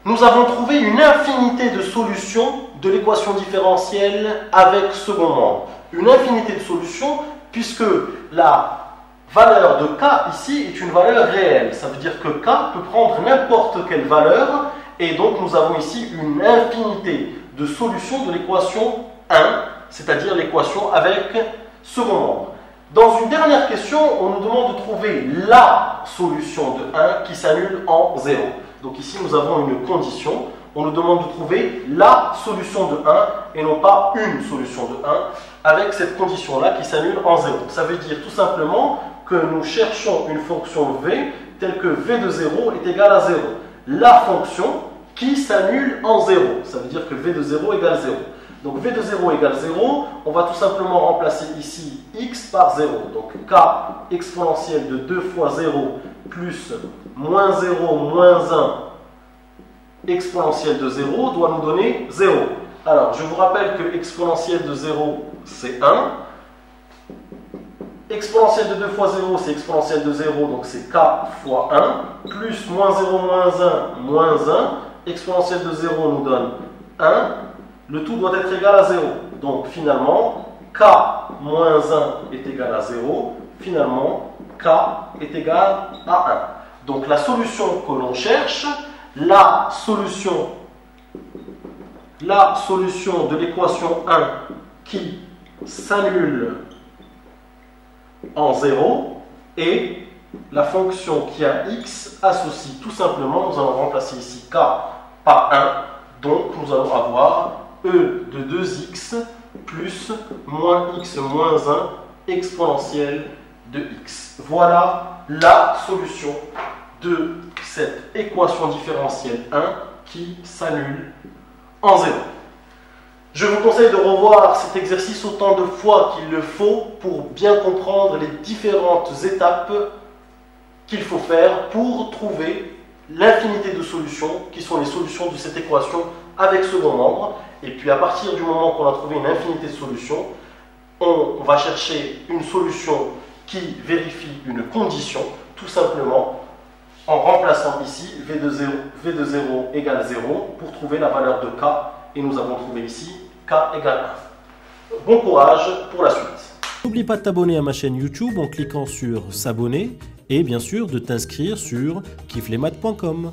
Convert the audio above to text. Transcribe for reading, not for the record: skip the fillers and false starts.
Nous avons trouvé une infinité de solutions de l'équation différentielle avec second membre. Une infinité de solutions puisque la valeur de k ici est une valeur réelle. Ça veut dire que k peut prendre n'importe quelle valeur et donc nous avons ici une infinité de solutions de l'équation 1, c'est-à-dire l'équation avec second membre. Dans une dernière question, on nous demande de trouver la solution de 1 qui s'annule en 0. Donc ici, nous avons une condition. On nous demande de trouver la solution de 1 et non pas une solution de 1 avec cette condition-là qui s'annule en 0. Ça veut dire tout simplement que nous cherchons une fonction v telle que v de 0 est égal à 0. La fonction qui s'annule en 0. Ça veut dire que v de 0 égale 0. Donc v de 0 égale 0, on va tout simplement remplacer ici x par 0. Donc k exponentielle de 2 fois 0 plus moins 0 moins 1 exponentielle de 0 doit nous donner 0. Alors je vous rappelle que exponentielle de 0 c'est 1. Exponentielle de 2 fois 0 c'est exponentielle de 0, donc c'est k fois 1. Plus moins 0 moins 1 moins 1. Exponentielle de 0 nous donne 1. Le tout doit être égal à 0. Donc finalement, k moins 1 est égal à 0. Finalement, k est égal à 1. Donc la solution que l'on cherche, la solution de l'équation 1 qui s'annule en 0 est la fonction qui a x associe tout simplement, nous allons remplacer ici k par 1. Donc nous allons avoir e de 2x plus moins x moins 1 exponentielle de x. Voilà la solution de cette équation différentielle 1 qui s'annule en 0. Je vous conseille de revoir cet exercice autant de fois qu'il le faut pour bien comprendre les différentes étapes qu'il faut faire pour trouver l'infinité de solutions qui sont les solutions de cette équation avec second membre. Et puis à partir du moment qu'on a trouvé une infinité de solutions, on va chercher une solution qui vérifie une condition, tout simplement en remplaçant ici v de 0 égale 0 pour trouver la valeur de k. Et nous avons trouvé ici k égale 1. Bon courage pour la suite. N'oublie pas de t'abonner à ma chaîne YouTube en cliquant sur s'abonner et bien sûr de t'inscrire sur kifflesmaths.com.